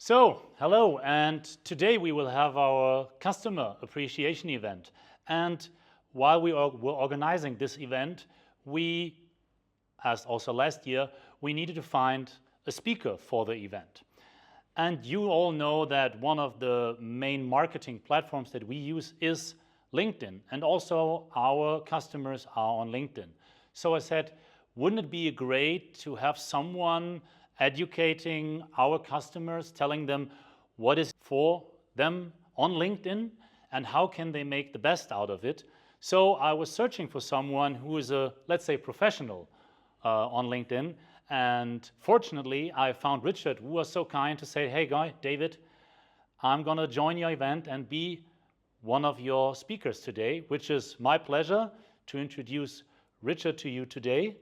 So, hello, and today we will have our customer appreciation event. And while were organizing this event, we, as also last year, we needed to find a speaker for the event. And you all know that one of the main marketing platforms that we use is LinkedIn, and also our customers are on LinkedIn. So I said, wouldn't it be great to have someone educating our customers, telling them what is for them on LinkedIn and how can they make the best out of it. So I was searching for someone who is a, let's say, professional on LinkedIn. And fortunately, I found Richard, who was so kind to say, hey, David, I'm going to join your event and be one of your speakers today, which is my pleasure to introduce Richard to you today.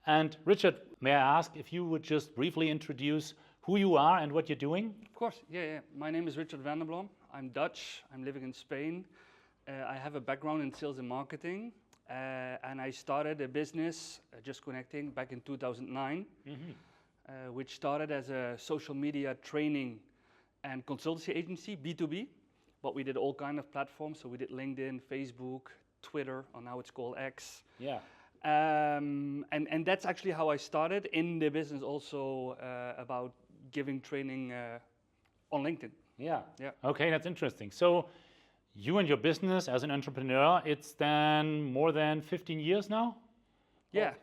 And Richard, may I ask if you would just briefly introduce who you are and what you're doing? Of course, yeah. My name is Richard Blom. I'm Dutch. I'm living in Spain. I have a background in sales and marketing. And I started a business, Just Connecting, back in 2009, which started as a social media training and consultancy agency, B2B. But we did all kinds of platforms. So we did LinkedIn, Facebook, Twitter, or now it's called X. Yeah. And that's actually how I started in the business also about giving training on LinkedIn. Yeah. Okay, that's interesting. So you and your business as an entrepreneur, it's then more than 15 years now? Yeah.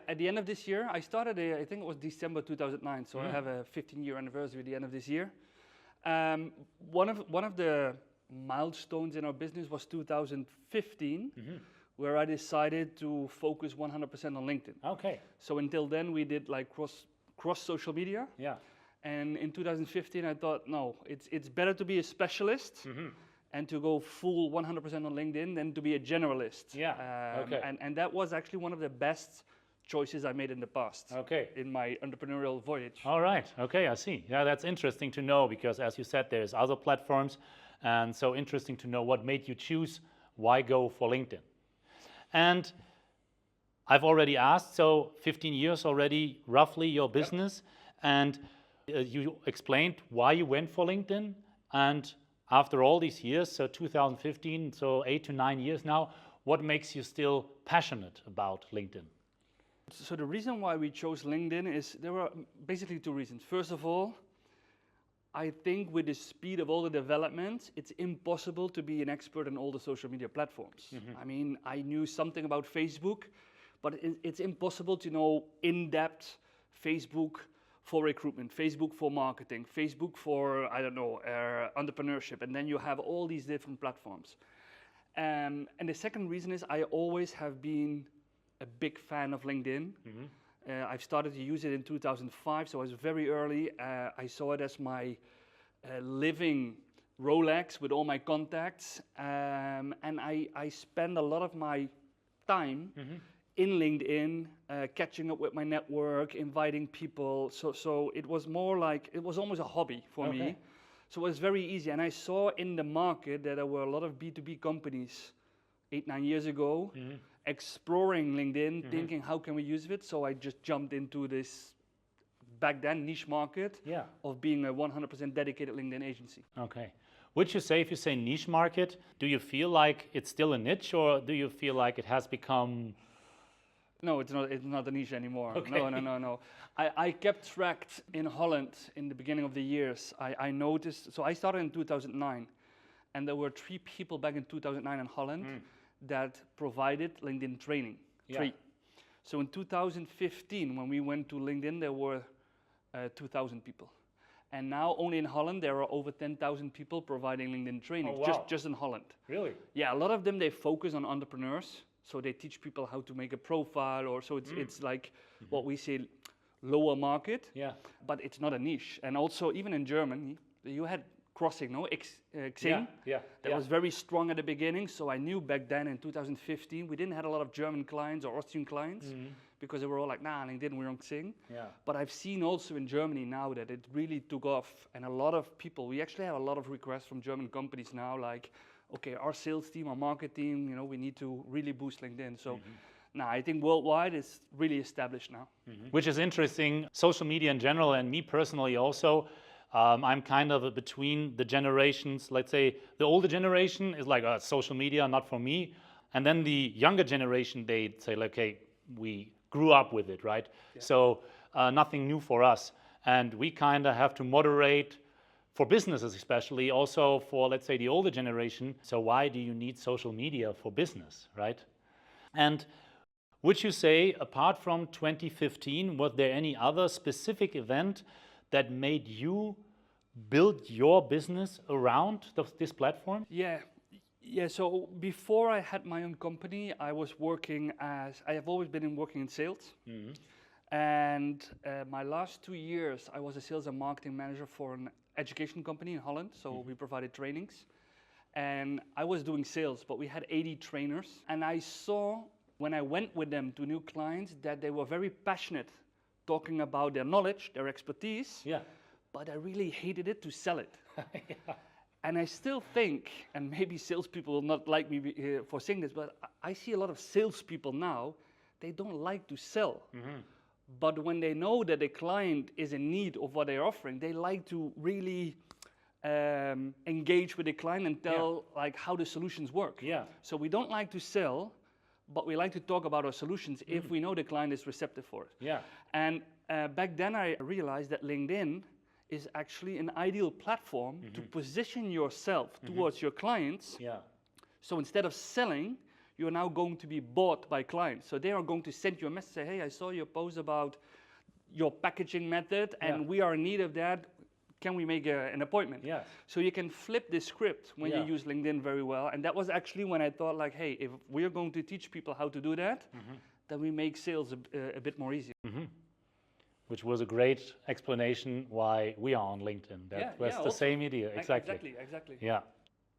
At the end of this year, I started, I think it was December 2009. So I have a 15-year anniversary at the end of this year. One of the milestones in our business was 2015. Where I decided to focus 100% on LinkedIn. Okay. So until then, we did like cross social media. Yeah. And in 2015, I thought, no, it's better to be a specialist and to go full 100% on LinkedIn than to be a generalist. Yeah. Okay. And that was actually one of the best choices I made in the past. Okay. In my entrepreneurial voyage. All right. Okay, I see. Yeah, that's interesting to know because, as you said, there's other platforms, and so interesting to know what made you choose why go for LinkedIn. And I've already asked, so 15 years already, roughly your business, and you explained why you went for LinkedIn. And after all these years, so 2015, so 8 to 9 years now, what makes you still passionate about LinkedIn? So the reason why we chose LinkedIn is there were basically two reasons. First of all, I think with the speed of all the developments, it's impossible to be an expert in all the social media platforms. I mean, I knew something about Facebook, but it's impossible to know in-depth Facebook for recruitment, Facebook for marketing, Facebook for, I don't know, entrepreneurship, and then you have all these different platforms. And the second reason is I always have been a big fan of LinkedIn. I've started to use it in 2005, so I was very early. I saw it as my living Rolex with all my contacts. And I spend a lot of my time in LinkedIn, catching up with my network, inviting people. So it was more like, it was almost a hobby for me. So it was very easy. And I saw in the market that there were a lot of B2B companies 8-9 years ago exploring LinkedIn, thinking how can we use it. So I just jumped into this back then niche market of being a 100% dedicated LinkedIn agency. Okay. Would you say, if you say niche market, do you feel like it's still a niche, or do you feel like it has become? No, it's not a niche anymore. Okay. No. I kept track in Holland in the beginning of the years. I noticed, so I started in 2009, and there were 3 people back in 2009 in Holland that provided LinkedIn training. 3. So in 2015, when we went to LinkedIn, there were 2,000 people. And now only in Holland, there are over 10,000 people providing LinkedIn training, just in Holland. Really? Yeah, a lot of them, they focus on entrepreneurs. So they teach people how to make a profile, or so it's like what we say lower market, but it's not a niche. And also, even in Germany, you had crossing, no? Xing. That was very strong at the beginning. So I knew back then in 2015, we didn't have a lot of German clients or Austrian clients because they were all like, nah, LinkedIn, we're on Xing. But I've seen also in Germany now that it really took off. And a lot of people, we actually have a lot of requests from German companies now, like, okay, our sales team, our market team, we need to really boost LinkedIn. So now I think worldwide it's really established now. Which is interesting. Social media in general, and me personally also, I'm kind of between the generations. Let's say the older generation is like, social media, not for me. And then the younger generation, they say, like, okay, we grew up with it, right? So nothing new for us. And we kind of have to moderate for businesses, especially also for, let's say, the older generation. So why do you need social media for business, right? And would you say, apart from 2015, was there any other specific event that made you build your business around this platform? Yeah. Yeah, so before I had my own company, I was working I have always been working in sales. And my last 2 years, I was a sales and marketing manager for an education company in Holland. So we provided trainings. And I was doing sales, but we had 80 trainers. And I saw, when I went with them to new clients, that they were very passionate talking about their knowledge, their expertise. Yeah. But I really hated it to sell it. And I still think, and maybe salespeople will not like me for saying this, but I see a lot of salespeople now, they don't like to sell. But when they know that a client is in need of what they're offering, they like to really engage with the client and tell like how the solutions work. Yeah. So we don't like to sell, but we like to talk about our solutions if we know the client is receptive for it. Yeah. And back then I realized that LinkedIn is actually an ideal platform to position yourself towards your clients. Yeah. So instead of selling, you're now going to be bought by clients. So they are going to send you a message, say, hey, I saw your post about your packaging method and we are in need of that. Can we make an appointment? Yeah. So you can flip the script when you use LinkedIn very well. And that was actually when I thought like, hey, if we're going to teach people how to do that, then we make sales a bit more easy. Which was a great explanation why we are on LinkedIn. That was the same idea, exactly. Exactly. Yeah.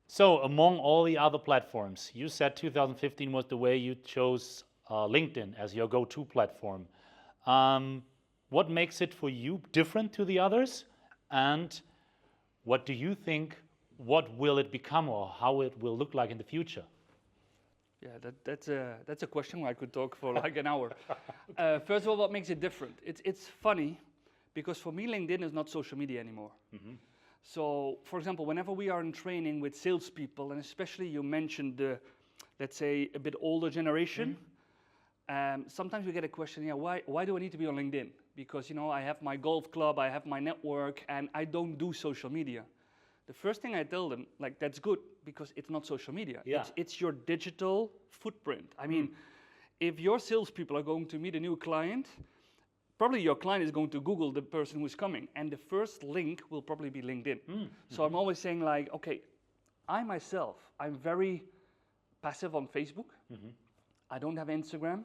So among all the other platforms, you said 2015 was the way you chose LinkedIn as your go-to platform. What makes it for you different to the others? And what do you think, what will it become or how it will look like in the future? Yeah, that's a question where I could talk for like an hour. First of all, what makes it different? It's funny because for me, LinkedIn is not social media anymore. So, for example, whenever we are in training with salespeople, and especially you mentioned the, let's say, a bit older generation, sometimes we get a question, yeah, why do I need to be on LinkedIn? Because, you know, I have my golf club, I have my network, and I don't do social media. The first thing I tell them, like, that's good because it's not social media. Yeah. It's your digital footprint. I mean, if your salespeople are going to meet a new client, probably your client is going to Google the person who's coming, and the first link will probably be LinkedIn. So I'm always saying like, okay, I myself, I'm very passive on Facebook. I don't have Instagram.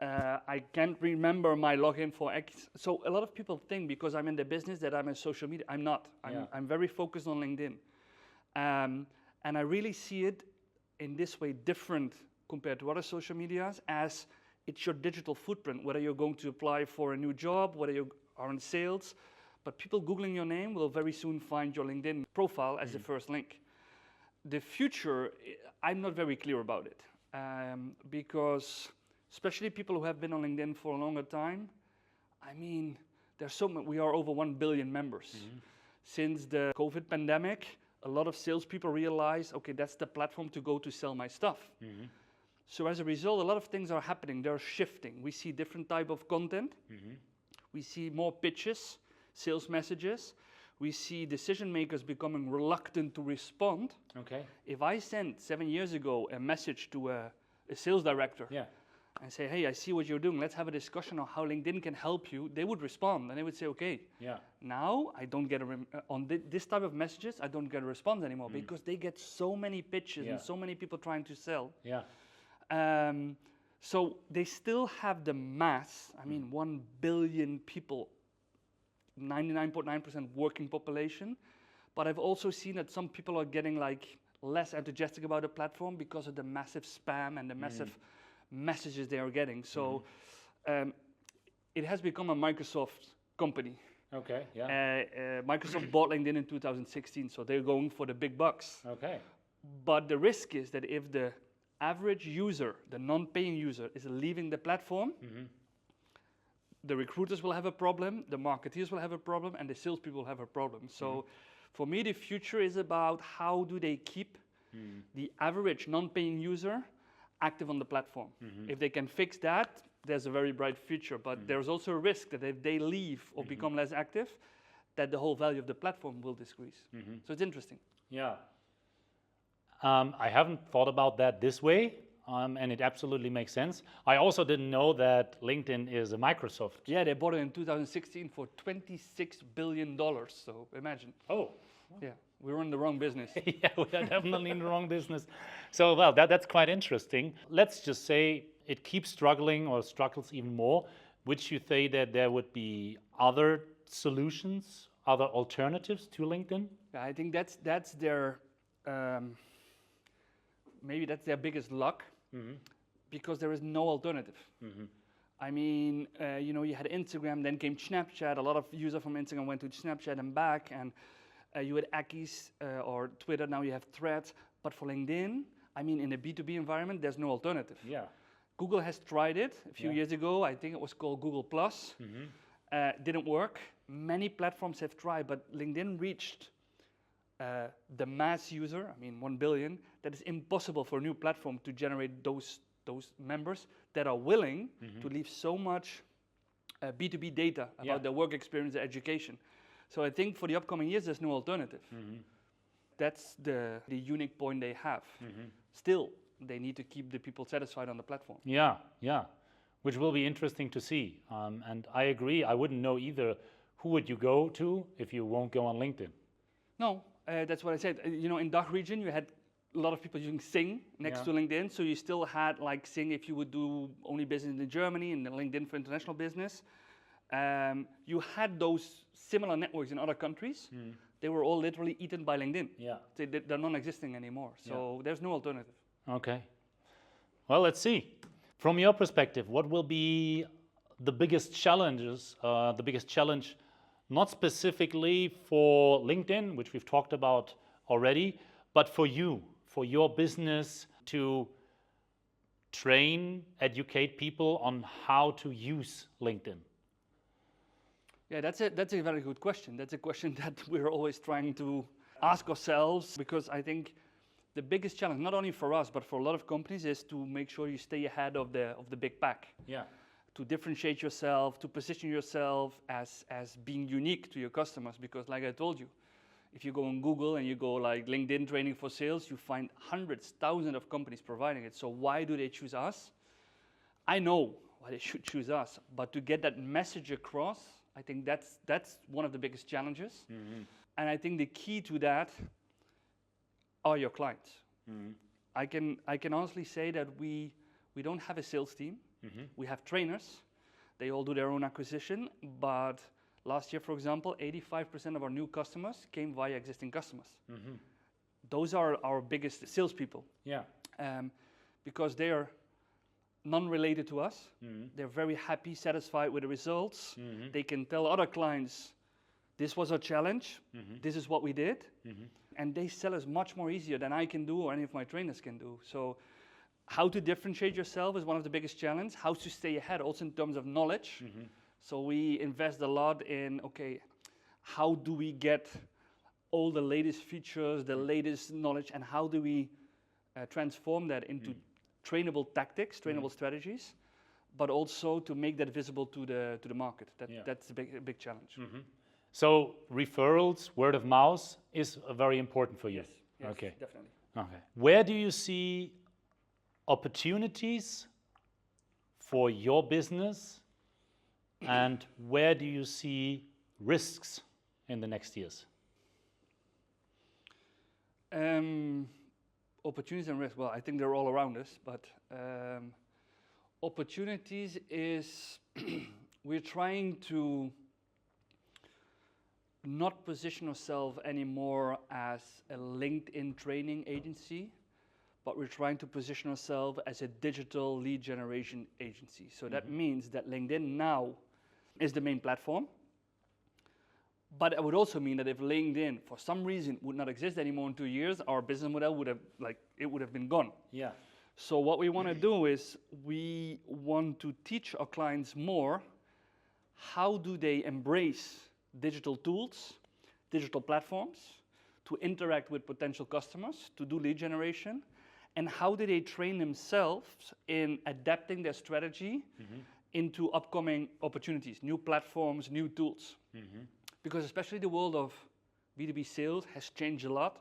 I can't remember my login for X. So a lot of people think because I'm in the business that I'm in social media. I'm not. I'm very focused on LinkedIn. And I really see it in this way different compared to other social medias as it's your digital footprint, whether you're going to apply for a new job, whether you are in sales. But people Googling your name will very soon find your LinkedIn profile as the first link. The future, I'm not very clear about it because especially people who have been on LinkedIn for a longer time, I mean, there's so many, we are over 1 billion members. Since the COVID pandemic, a lot of salespeople realize, okay, that's the platform to go to sell my stuff. So as a result, a lot of things are happening, they're shifting. We see different type of content. We see more pitches, sales messages. We see decision makers becoming reluctant to respond. Okay. If I sent 7 years ago a message to a sales director, and say, hey, I see what you're doing, let's have a discussion on how LinkedIn can help you, they would respond and they would say, okay. Now I don't get on this type of messages, I don't get a response anymore because they get so many pitches and so many people trying to sell. So they still have the mass, I mean, 1 billion people, 99.9% working population, but I've also seen that some people are getting like less enthusiastic about the platform because of the massive spam and the massive messages they are getting. So it has become a Microsoft company. Okay, Microsoft bought LinkedIn in 2016, so they're going for the big bucks. Okay. But the risk is that if the average user, the non-paying user, is leaving the platform, the recruiters will have a problem, the marketeers will have a problem, and the salespeople will have a problem. So for me, the future is about how do they keep the average non-paying user active on the platform. If they can fix that, there's a very bright future. But there's also a risk that if they leave or become less active, that the whole value of the platform will decrease. So it's interesting. Yeah. I haven't thought about that this way, and it absolutely makes sense. I also didn't know that LinkedIn is a Microsoft. Yeah, they bought it in 2016 for $26 billion. So imagine. Oh. Yeah, we were in the wrong business. Yeah, we are definitely in the wrong business. So, well, that's quite interesting. Let's just say it keeps struggling or struggles even more. Would you say that there would be other solutions, other alternatives to LinkedIn? Yeah, I think that's their maybe that's their biggest luck, because there is no alternative. I mean, you had Instagram, then came Snapchat. A lot of users from Instagram went to Snapchat and back, and you had X or Twitter. Now you have Threads. But for LinkedIn, I mean, in a B2B environment, there's no alternative. Yeah. Google has tried it a few years ago. I think it was called Google Plus. Didn't work. Many platforms have tried, but LinkedIn reached the mass user, I mean 1 billion, that is impossible for a new platform to generate those members that are willing to leave so much B2B data about their work experience, their education. So I think for the upcoming years, there's no alternative. That's the unique point they have. Still, they need to keep the people satisfied on the platform. Yeah, yeah, which will be interesting to see. And I agree, I wouldn't know either. Who would you go to if you won't go on LinkedIn? No, that's what I said. In DACH region, you had a lot of people using Sing next to LinkedIn. So you still had like Sing if you would do only business in Germany and then LinkedIn for international business. You had those similar networks in other countries. They were all literally eaten by LinkedIn. Yeah. They're non-existing anymore. So there's no alternative. Okay. Well, let's see. From your perspective, what will be the biggest challenges, the biggest challenge, not specifically for LinkedIn, which we've talked about already, but for you, for your business to train, educate people on how to use LinkedIn? Yeah, that's a very good question. That's a question that we're always trying to ask ourselves, because I think the biggest challenge, not only for us, but for a lot of companies, is to make sure you stay ahead of the big pack. Yeah. To differentiate yourself, to position yourself as being unique to your customers. Because like I told you, if you go on Google and you go like LinkedIn training for sales, you find hundreds, thousands of companies providing it. So why do they choose us? I know why they should choose us, but to get that message across, I think that's one of the biggest challenges. And I think the key to that are your clients. I can honestly say that we don't have a sales team. We have trainers. They all do their own acquisition. But last year, for example, 85% of our new customers came via existing customers. Those are our biggest salespeople. Yeah. Because they are non-related to us. They're very happy, satisfied with the results. They can tell other clients, this was our challenge. This is what we did. And they sell us much more easier than I can do or any of my trainers can do. So how to differentiate yourself is one of the biggest challenges. How to stay ahead also in terms of knowledge. So we invest a lot in, okay, how do we get all the latest features, the latest knowledge, and how do we transform that into trainable tactics, trainable strategies, but also to make that visible to the market. That's a big challenge. So referrals, word of mouth is very important for you. Yes, okay. Definitely. Okay. Where do you see opportunities for your business, and where do you see risks in the next years? Opportunities and risks, well, I think they're all around us, but opportunities is we're trying to not position ourselves anymore as a LinkedIn training agency, but we're trying to position ourselves as a digital lead generation agency. So that means that LinkedIn now is the main platform. But it would also mean that if LinkedIn, for some reason, would not exist anymore in 2 years, our business model would have been gone. Yeah. So what we want to do is we want to teach our clients more how do they embrace digital tools, digital platforms to interact with potential customers, to do lead generation, and how do they train themselves in adapting their strategy into upcoming opportunities, new platforms, new tools. Because especially the world of B2B sales has changed a lot.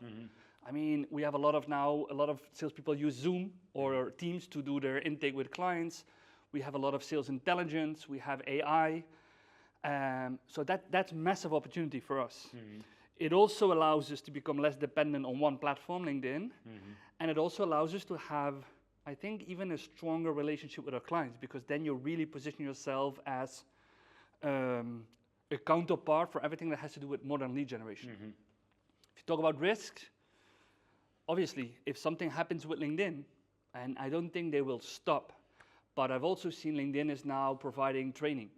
I mean, we have a lot of salespeople use Zoom or Teams to do their intake with clients. We have a lot of sales intelligence. We have AI. So that's massive opportunity for us. It also allows us to become less dependent on one platform, LinkedIn. And it also allows us to have, I think, even a stronger relationship with our clients, because then you really position yourself as a counterpart for everything that has to do with modern lead generation. If you talk about risk, obviously, if something happens with LinkedIn, and I don't think they will stop, but I've also seen LinkedIn is now providing training.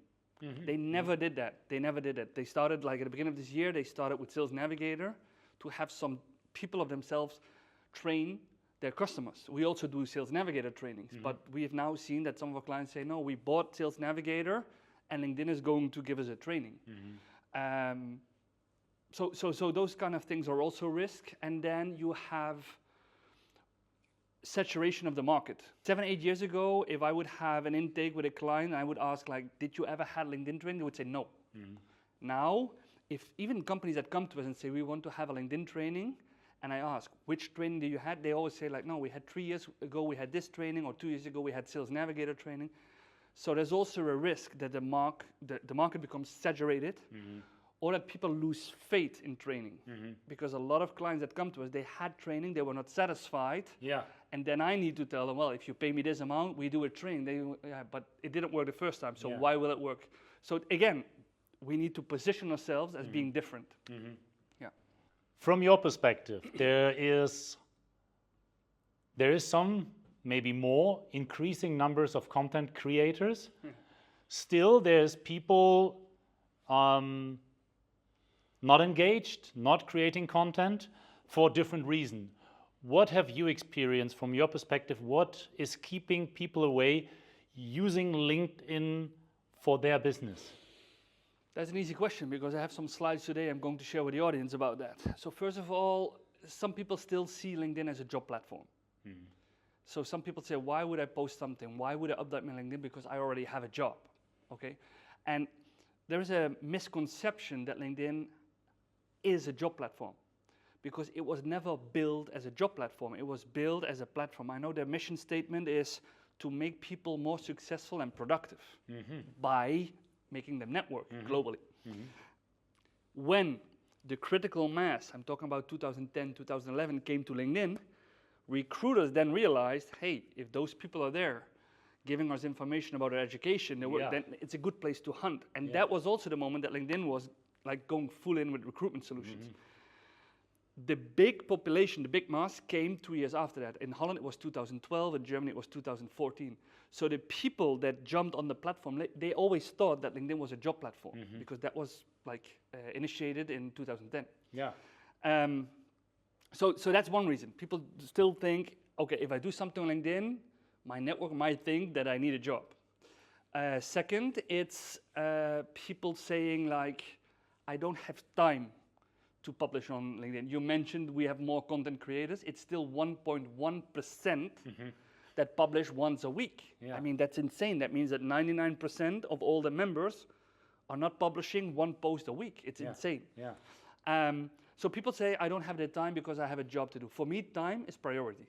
They never did that. They never did it. They started, like at the beginning of this year, they started with Sales Navigator to have some people of themselves train their customers. We also do Sales Navigator trainings, but we have now seen that some of our clients say, no, we bought Sales Navigator and LinkedIn is going to give us a training. So those kind of things are also risk. And then you have saturation of the market. 7, 8 years ago, if I would have an intake with a client, I would ask, like, did you ever have LinkedIn training? They would say no. Now, if even companies that come to us and say, we want to have a LinkedIn training, and I ask, which training do you have? They always say, like, no, we had 3 years ago, we had this training, or 2 years ago, we had Sales Navigator training. So there's also a risk that the market becomes saturated, or that people lose faith in training. Because a lot of clients that come to us, they had training, they were not satisfied. And then I need to tell them, well, if you pay me this amount, we do a training. But it didn't work the first time, so why will it work? So again, we need to position ourselves as being different. From your perspective, there is some, maybe more, increasing numbers of content creators. Still, there's people not engaged, not creating content for different reasons. What have you experienced from your perspective? What is keeping people away using LinkedIn for their business? That's an easy question, because I have some slides today I'm going to share with the audience about that. So first of all, some people still see LinkedIn as a job platform. So some people say, why would I post something? Why would I update my LinkedIn? Because I already have a job, okay? And there is a misconception that LinkedIn is a job platform, because it was never built as a job platform. It was built as a platform. I know their mission statement is to make people more successful and productive by making them network globally. When the critical mass, I'm talking about 2010, 2011, came to LinkedIn, recruiters then realized, hey, if those people are there giving us information about their education, then it's a good place to hunt. And that was also the moment that LinkedIn was like going full in with recruitment solutions. The big population, the big mass came 2 years after that. In Holland, it was 2012. In Germany, it was 2014. So the people that jumped on the platform, they always thought that LinkedIn was a job platform, because that was like initiated in 2010. So that's one reason. People still think, okay, if I do something on LinkedIn, my network might think that I need a job. Second, it's people saying, like, I don't have time to publish on LinkedIn. You mentioned we have more content creators. It's still 1.1% that publish once a week. I mean, that's insane. That means that 99% of all the members are not publishing one post a week. It's insane. So people say, I don't have the time because I have a job to do. For me, time is priority.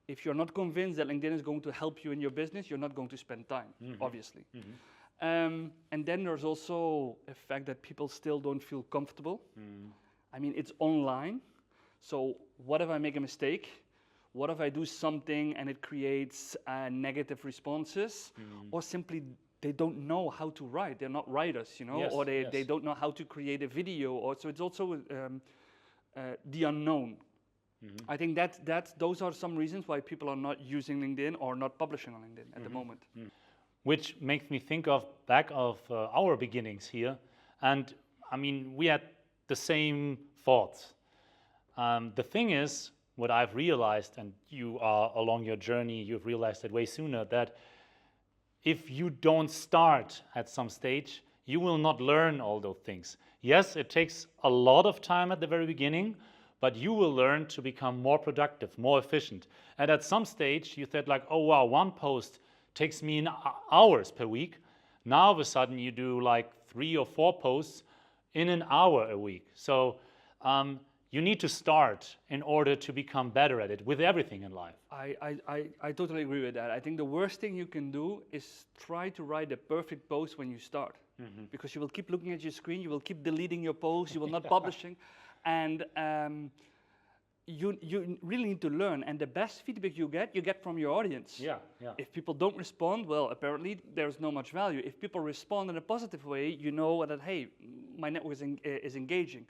If you're not convinced that LinkedIn is going to help you in your business, you're not going to spend time, obviously. And then there's also a fact that people still don't feel comfortable. I mean, it's online. So what if I make a mistake? What if I do something and it creates negative responses? Or simply they don't know how to write. They're not writers, you know, or they don't know how to create a video. Or so it's also the unknown. I think those are some reasons why people are not using LinkedIn or not publishing on LinkedIn at the moment. Which makes me think back of our beginnings here. And I mean, we had the same thoughts. The thing is, what I've realized, and you are along your journey, you've realized it way sooner, that if you don't start at some stage, you will not learn all those things. Yes, it takes a lot of time at the very beginning, but you will learn to become more productive, more efficient. And at some stage, you said like, oh wow, one post takes me hours per week. Now all of a sudden you do like 3 or 4 posts in an hour a week. So you need to start in order to become better at it with everything in life. I totally agree with that. I think the worst thing you can do is try to write a perfect post when you start. Because you will keep looking at your screen, you will keep deleting your posts, you will not publishing. And you really need to learn. And the best feedback you get from your audience. Yeah, yeah. If people don't respond, well, apparently there's no much value. If people respond in a positive way, you know that, hey, my network is engaging.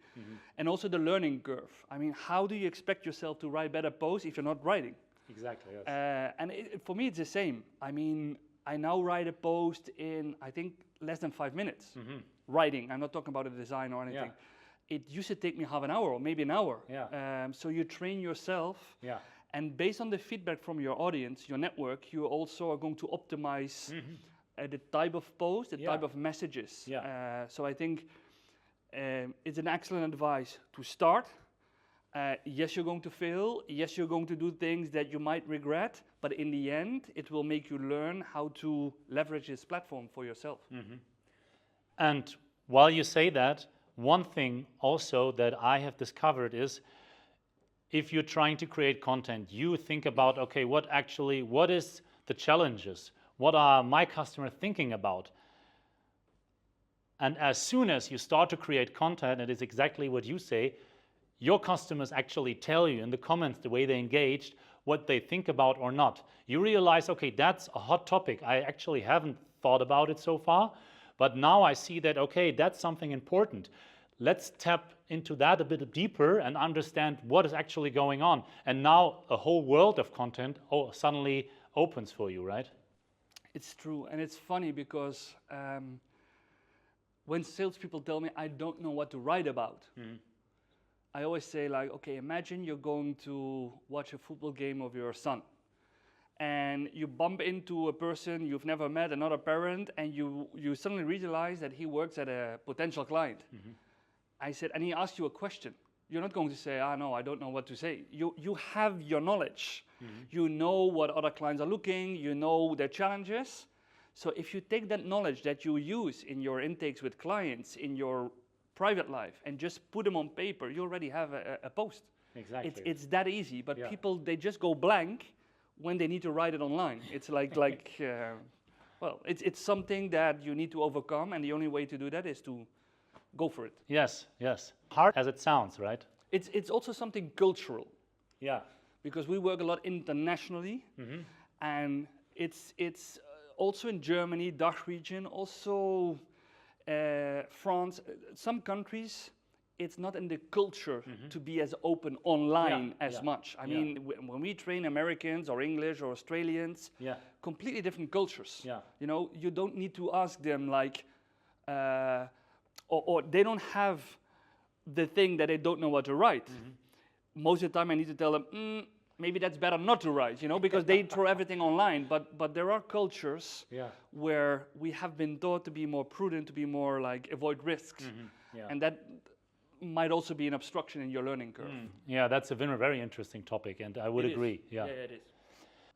And also the learning curve. I mean, how do you expect yourself to write better posts if you're not writing? Exactly, yes. And for me, it's the same. I mean, I now write a post in, I think, less than 5 minutes. Writing, I'm not talking about a design or anything. Yeah. It used to take me half an hour or maybe an hour. Yeah. So you train yourself. Yeah. And based on the feedback from your audience, your network, you also are going to optimize the type of post, the type of messages. Yeah. So I think it's an excellent advice to start. Yes, you're going to fail. Yes, you're going to do things that you might regret. But in the end, it will make you learn how to leverage this platform for yourself. And while you say that, one thing also that I have discovered is if you're trying to create content, you think about, okay, what is the challenges? What are my customers thinking about? And as soon as you start to create content, it is exactly what you say, your customers actually tell you in the comments, the way they engaged, what they think about or not. You realize, okay, that's a hot topic. I actually haven't thought about it so far, but now I see that, okay, that's something important. Let's tap into that a bit deeper and understand what is actually going on. And now a whole world of content suddenly opens for you, right? It's true. And it's funny because when salespeople tell me I don't know what to write about, I always say like, okay, imagine you're going to watch a football game of your son. And you bump into a person you've never met, another parent, and you suddenly realize that he works at a potential client. I said, and he asks you a question. You're not going to say, no, I don't know what to say. You have your knowledge. You know what other clients are looking, you know their challenges. So if you take that knowledge that you use in your intakes with clients, in your private life, and just put them on paper, you already have a post. Exactly. It's that easy, but people, they just go blank when they need to write it online. It's well, it's something that you need to overcome, and the only way to do that is to go for it. Yes, yes. Hard as it sounds, right? It's also something cultural. Yeah. Because we work a lot internationally, and it's also in Germany, DACH region, also France, some countries, it's not in the culture to be as open online as much. I mean, when we train Americans or English or Australians, completely different cultures. You know, you don't need to ask them like, or they don't have the thing that they don't know what to write. Most of the time I need to tell them, maybe that's better not to write, you know, because they throw everything online. But there are cultures where we have been taught to be more prudent, to be more like avoid risks. And that might also be an obstruction in your learning curve. Yeah, that's a very interesting topic, and I would agree. Yeah, it is.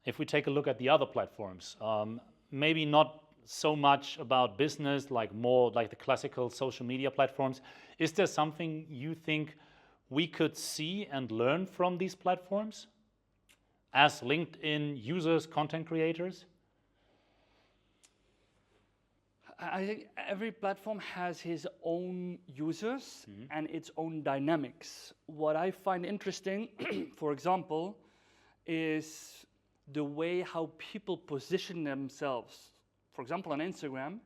If we take a look at the other platforms, maybe not so much about business, like more like the classical social media platforms, is there something you think we could see and learn from these platforms as LinkedIn users, content creators? I think every platform has his own users and its own dynamics. What I find interesting, for example, is the way how people position themselves. For example, on Instagram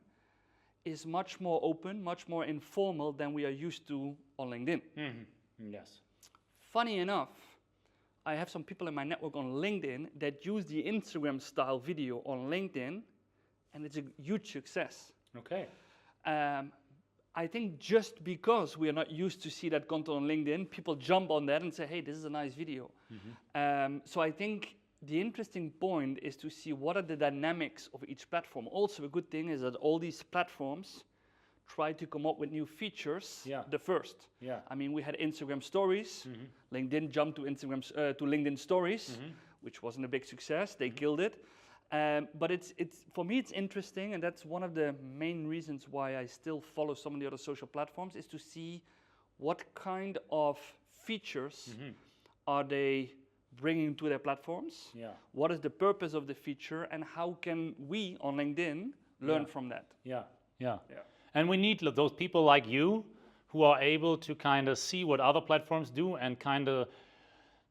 is much more open, much more informal than we are used to on LinkedIn. Yes. Funny enough, I have some people in my network on LinkedIn that use the Instagram style video on LinkedIn, and it's a huge success. Okay. I think just because we are not used to see that content on LinkedIn, people jump on that and say, hey, this is a nice video. So I think the interesting point is to see what are the dynamics of each platform. Also, a good thing is that all these platforms try to come up with new features Yeah. the first. Yeah. I mean, we had Instagram Stories. LinkedIn jumped to to LinkedIn Stories, which wasn't a big success. They killed it. But it's for me, it's interesting, and that's one of the main reasons why I still follow some of the other social platforms, is to see what kind of features are they bringing to their platforms. Yeah. What is the purpose of the feature, and how can we on LinkedIn learn from that? Yeah. Yeah. Yeah. And we need those people like you who are able to kind of see what other platforms do and kind of,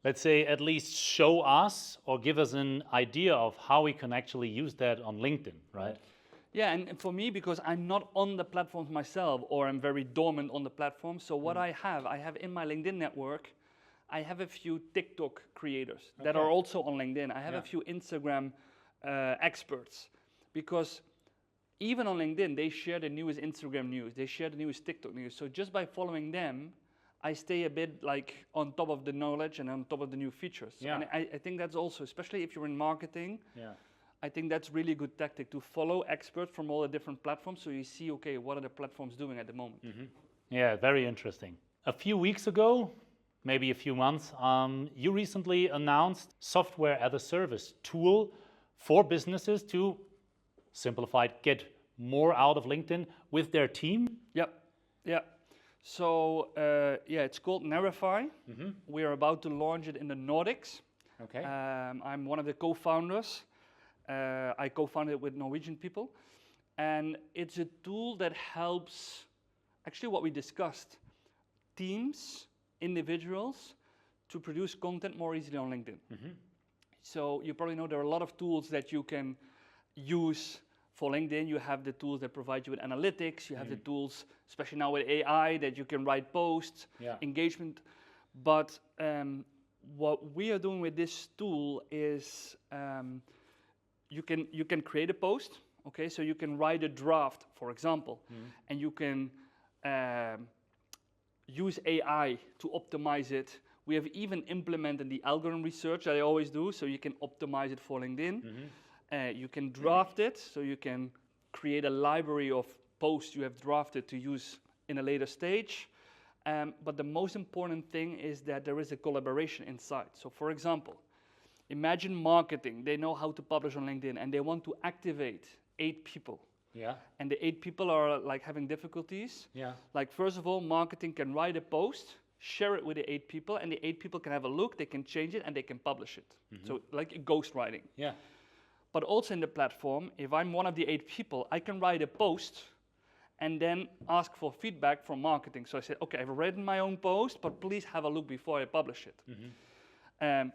let's say, at least show us or give us an idea of how we can actually use that on LinkedIn, right? Yeah, and for me, because I'm not on the platforms myself, or I'm very dormant on the platform, so what I have in my LinkedIn network, I have a few TikTok creators that are also on LinkedIn. I have a few Instagram experts, because even on LinkedIn, they share the newest Instagram news, they share the newest TikTok news. So just by following them, I stay a bit like on top of the knowledge and on top of the new features. Yeah. And I think that's also, especially if you're in marketing, Yeah. I think that's really a good tactic to follow experts from all the different platforms, so you see, okay, what are the platforms doing at the moment? Yeah, very interesting. A few weeks ago, maybe a few months, you recently announced software as a service tool for businesses to, simplified, get more out of LinkedIn with their team. Yep, yeah. So it's called Narify. We are about to launch it in the Nordics. Okay. I'm one of the co-founders. I co-founded it with Norwegian people, and it's a tool that helps, actually what we discussed, teams, individuals, to produce content more easily on LinkedIn. So you probably know there are a lot of tools that you can use for LinkedIn. You have the tools that provide you with analytics, you have the tools, especially now with AI, that you can write posts, engagement. But what we are doing with this tool is you can create a post, okay? So you can write a draft, for example, and you can use AI to optimize it. We have even implemented the algorithm research that I always do, so you can optimize it for LinkedIn. You can draft it, so you can create a library of posts you have drafted to use in a later stage. But the most important thing is that there is a collaboration inside. So for example, imagine marketing. They know how to publish on LinkedIn, and they want to activate 8 people. Yeah. And the 8 people are like having difficulties. Yeah. Like first of all, marketing can write a post, share it with the 8 people, and the 8 people can have a look, they can change it, and they can publish it. So like ghostwriting. Yeah. But also in the platform, if I'm one of the 8 people, I can write a post and then ask for feedback from marketing. So I said, okay, I've written my own post, but please have a look before I publish it.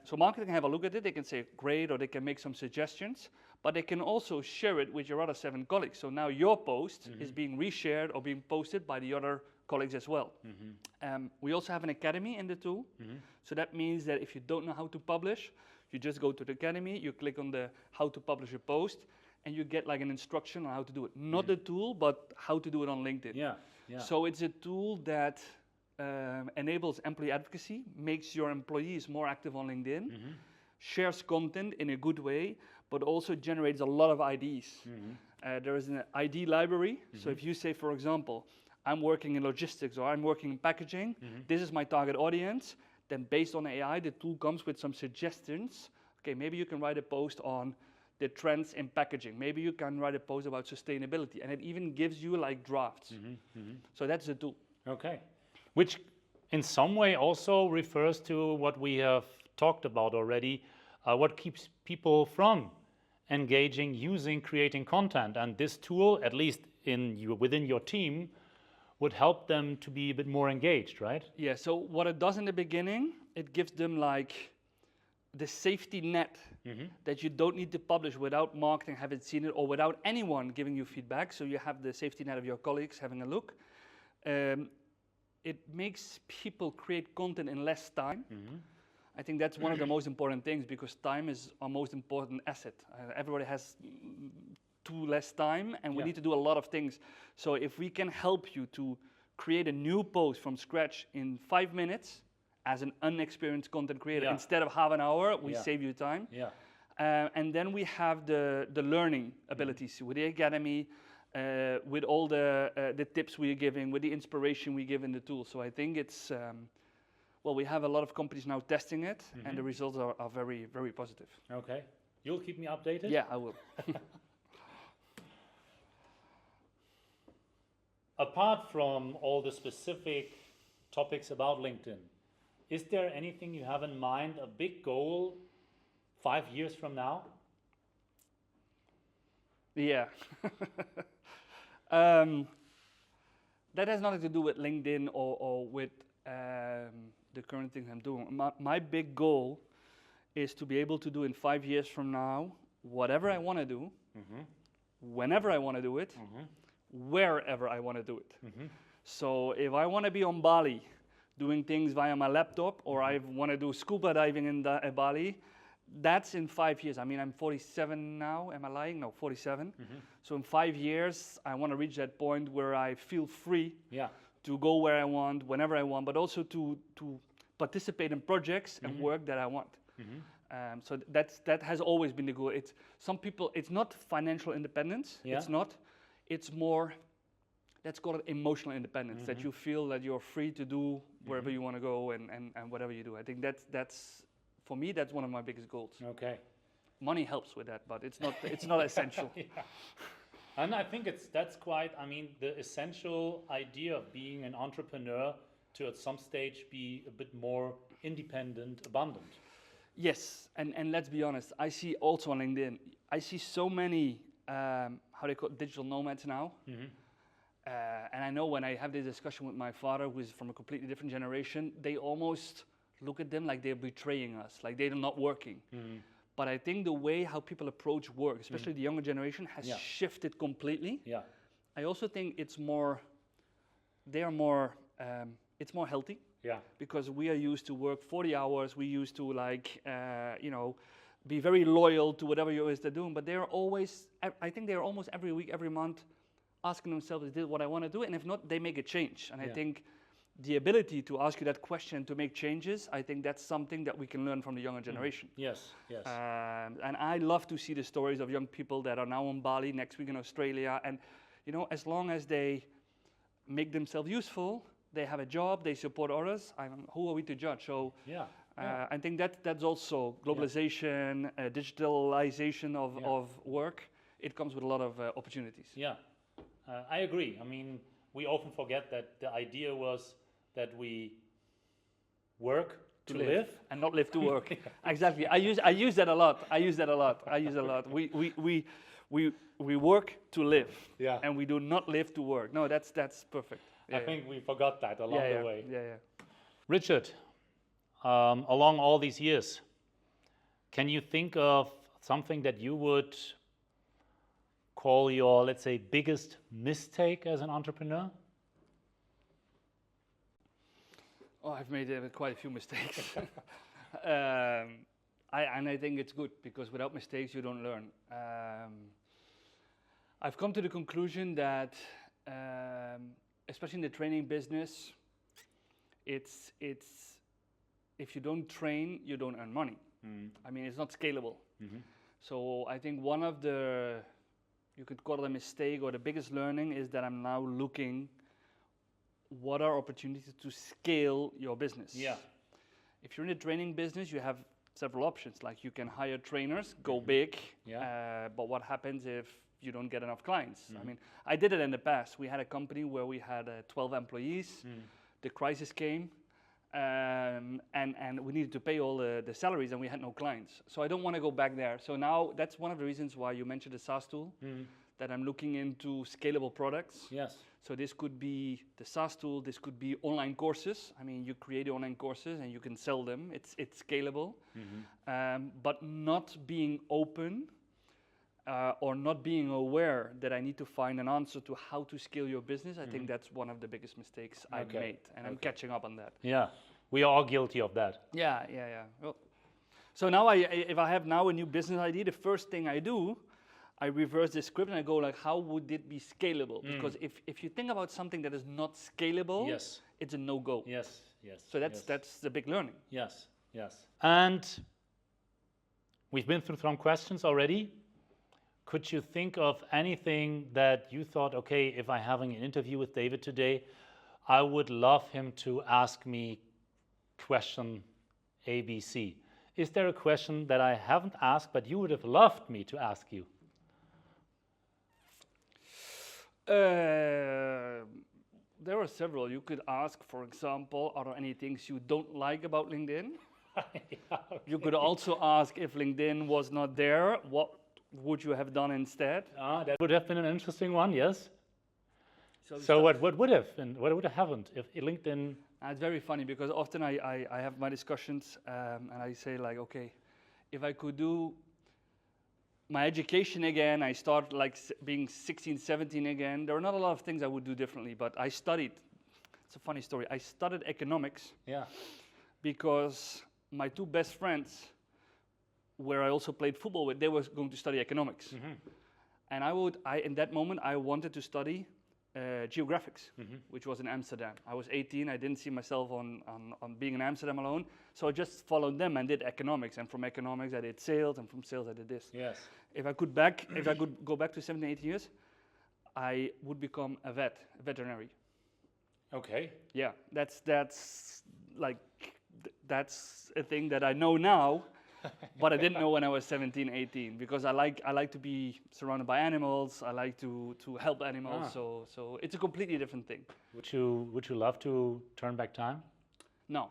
So marketing can have a look at it, they can say great, or they can make some suggestions, but they can also share it with your other 7 colleagues. So now your post is being reshared or being posted by the other colleagues as well. We also have an academy in the tool. So that means that if you don't know how to publish, you just go to the academy, you click on the how to publish a post, and you get like an instruction on how to do it. Not the tool, but how to do it on LinkedIn. Yeah. Yeah. So it's a tool that enables employee advocacy, makes your employees more active on LinkedIn, shares content in a good way, but also generates a lot of IDs. There is an ID library. So if you say, for example, I'm working in logistics or I'm working in packaging, this is my target audience, then based on AI, the tool comes with some suggestions. Okay, maybe you can write a post on the trends in packaging. Maybe you can write a post about sustainability, and it even gives you like drafts. So that's the tool. Okay. Which in some way also refers to what we have talked about already, what keeps people from engaging, using, creating content. And this tool, at least within your team, would help them to be a bit more engaged, right? Yeah, so what it does in the beginning, it gives them like the safety net that you don't need to publish without marketing having seen it or without anyone giving you feedback. So you have the safety net of your colleagues having a look. It makes people create content in less time. I think that's one of the most important things, because time is our most important asset. Everybody has too less time, and we need to do a lot of things. So if we can help you to create a new post from scratch in 5 minutes as an unexperienced content creator, instead of half an hour, we save you time. And then we have the learning abilities with the academy. with all the tips we are giving, with the inspiration we give in the tool. So I think it's, well, we have a lot of companies now testing it, and the results are very, very positive. Okay. You'll keep me updated? Yeah, I will. Apart from all the specific topics about LinkedIn, is there anything you have in mind, a big goal 5 years from now? Yeah. That has nothing to do with LinkedIn or with the current things I'm doing. My big goal is to be able to do in 5 years from now whatever I want to do, whenever I want to do it, wherever I want to do it. So if I want to be on Bali doing things via my laptop, or I want to do scuba diving in Bali, that's in 5 years. I mean, I'm 47 now. Am I lying? No, 47. So in 5 years, I want to reach that point where I feel free to go where I want, whenever I want, but also to participate in projects and work that I want. So that has always been the goal. It's some people. It's not financial independence. It's not. It's more. Let's call it emotional independence. That you feel that you're free to do wherever you want to go and whatever you do. I think that's for me. That's one of my biggest goals. Okay. Money helps with that, but it's not essential. And I think that's quite. I mean, the essential idea of being an entrepreneur to at some stage be a bit more independent, abundant. Yes, and let's be honest. I see also on LinkedIn. I see so many how they call it, digital nomads now. And I know when I have this discussion with my father, who is from a completely different generation, they almost look at them like they're betraying us, like they're not working. But I think the way how people approach work, especially the younger generation, has shifted completely. I also think it's more, it's more healthy. Because we are used to work 40 hours, we used to be very loyal to whatever you always are doing, but they're always, I think they're almost every week, every month, asking themselves, is this what I want to do? And if not, they make a change. And I think the ability to ask you that question, to make changes, I think that's something that we can learn from the younger generation. Yes. And I love to see the stories of young people that are now on Bali, next week in Australia. And, as long as they make themselves useful, they have a job, they support others, who are we to judge? So I think that's also globalization, digitalization of work. It comes with a lot of opportunities. I agree. I mean, we often forget that the idea was that we work to live and not live to work. Exactly. I use that a lot. We work to live, and we do not live to work. No, that's perfect. I think we forgot that along the way. Yeah. Richard, along all these years, can you think of something that you would call your, let's say, biggest mistake as an entrepreneur? Oh, I've made quite a few mistakes. And I think it's good, because without mistakes you don't learn. I've come to the conclusion that, especially in the training business, it's if you don't train, you don't earn money. I mean, it's not scalable. So I think one of the, you could call it a mistake, or the biggest learning, is that I'm now looking what are opportunities to scale your business. If you're in the training business, you have several options. Like, you can hire trainers, go big, but what happens if you don't get enough clients? I mean, I did it in the past. We had a company where we had 12 employees. The crisis came, and we needed to pay all the salaries, and we had no clients. So I don't want to go back there. So now that's one of the reasons why you mentioned the SaaS tool, that I'm looking into scalable products. So this could be the SaaS tool, this could be online courses. I mean, you create online courses and you can sell them. It's scalable, but not being open or not being aware that I need to find an answer to how to scale your business. I think that's one of the biggest mistakes I've made, and I'm catching up on that. We are all guilty of that. Well, so now if I have now a new business idea, the first thing I do, I reverse the script and I go like, how would it be scalable? Because if you think about something that is not scalable, it's a no-go. So that's the big learning. And we've been through some questions already. could you think of anything that you thought, okay, if I'm having an interview with David today, I would love him to ask me question A, B, C? Is there a question that I haven't asked, but you would have loved me to ask you? There are several. You could ask, for example, are there any things you don't like about LinkedIn? Yeah, okay. You could also ask, if LinkedIn was not there, what would you have done instead? That would have been an interesting one, yes. So So what would have been, what would have happened if LinkedIn? it's very funny because often I have my discussions and I say like, okay, if I could do my education again, I start like being 16, 17 again, there are not a lot of things I would do differently, but I studied, it's a funny story, I studied economics Yeah. because my two best friends, where I also played football with, they were going to study economics. Mm-hmm. And in that moment, I wanted to study geographics, which was in Amsterdam. I was 18, I didn't see myself on being in Amsterdam alone, so I just followed them and did economics, and from economics I did sales, and from sales I did this. Yes. If I could go back to 17, 18 years, I would become a veterinary. Okay. Yeah, that's a thing that I know now, but I didn't know when I was 17, 18, because I like to be surrounded by animals. I like to help animals. So it's a completely different thing. Would you love to turn back time? No,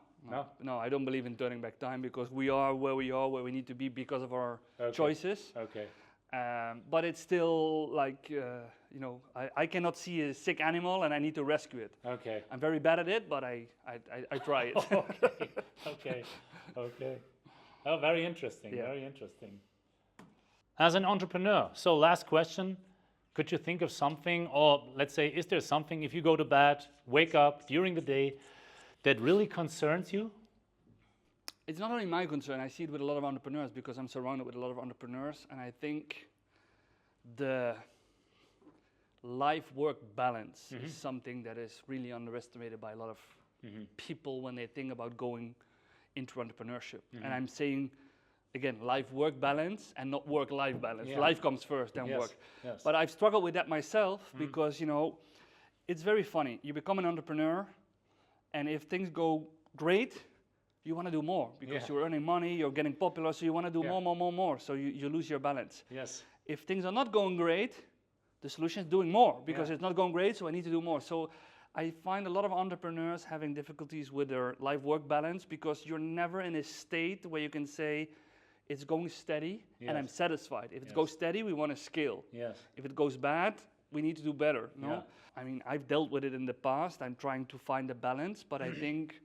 No? I don't believe in turning back time because we are, where we need to be because of our choices. Okay. But it's still like, I cannot see a sick animal and I need to rescue it. Okay. I'm very bad at it, but I try it. Okay. Oh, very interesting. Yeah. Very interesting. As an entrepreneur, so last question, could you think of something, or let's say, is there something, if you go to bed, wake up during the day, that really concerns you? It's not only my concern, I see it with a lot of entrepreneurs because I'm surrounded with a lot of entrepreneurs, and I think the life-work balance is something that is really underestimated by a lot of people when they think about going into entrepreneurship. And I'm saying, again, life-work balance and not work-life balance. Yeah. Life comes first, then Yes, work. yes. But I've struggled with that myself because, it's very funny. You become an entrepreneur, and if things go great, you want to do more because you're earning money, you're getting popular, so you want to do more. So you lose your balance. Yes. If things are not going great, the solution is doing more because it's not going great, so I need to do more. So I find a lot of entrepreneurs having difficulties with their life-work balance because you're never in a state where you can say, it's going steady and I'm satisfied. If it goes steady, we want to scale. Yes. If it goes bad, we need to do better. No? Yeah. I mean, I've dealt with it in the past. I'm trying to find a balance, but I think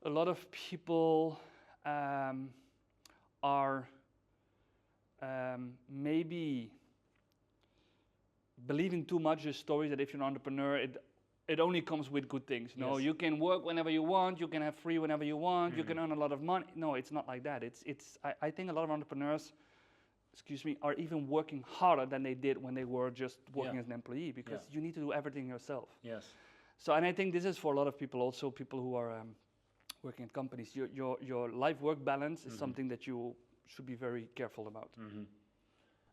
a lot of people are maybe believing too much the story that if you're an entrepreneur, it only comes with good things. No, you can work whenever you want, you can have free whenever you want, you can earn a lot of money. No, it's not like that. I think a lot of entrepreneurs, are even working harder than they did when they were just working as an employee because you need to do everything yourself. Yes. So, and I think this is for a lot of people also, people who are working at companies. Your life-work balance is something that you should be very careful about.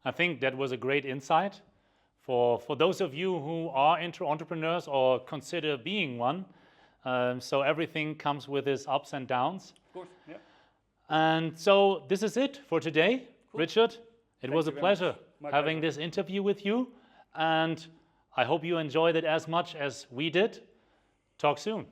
I think that was a great insight for those of you who are entrepreneurs or consider being one. So everything comes with its ups and downs. Of course, yeah. And so this is it for today, Richard. It was a you very pleasure much. My having pleasure. this interview with you, and I hope you enjoyed it as much as we did. Talk soon.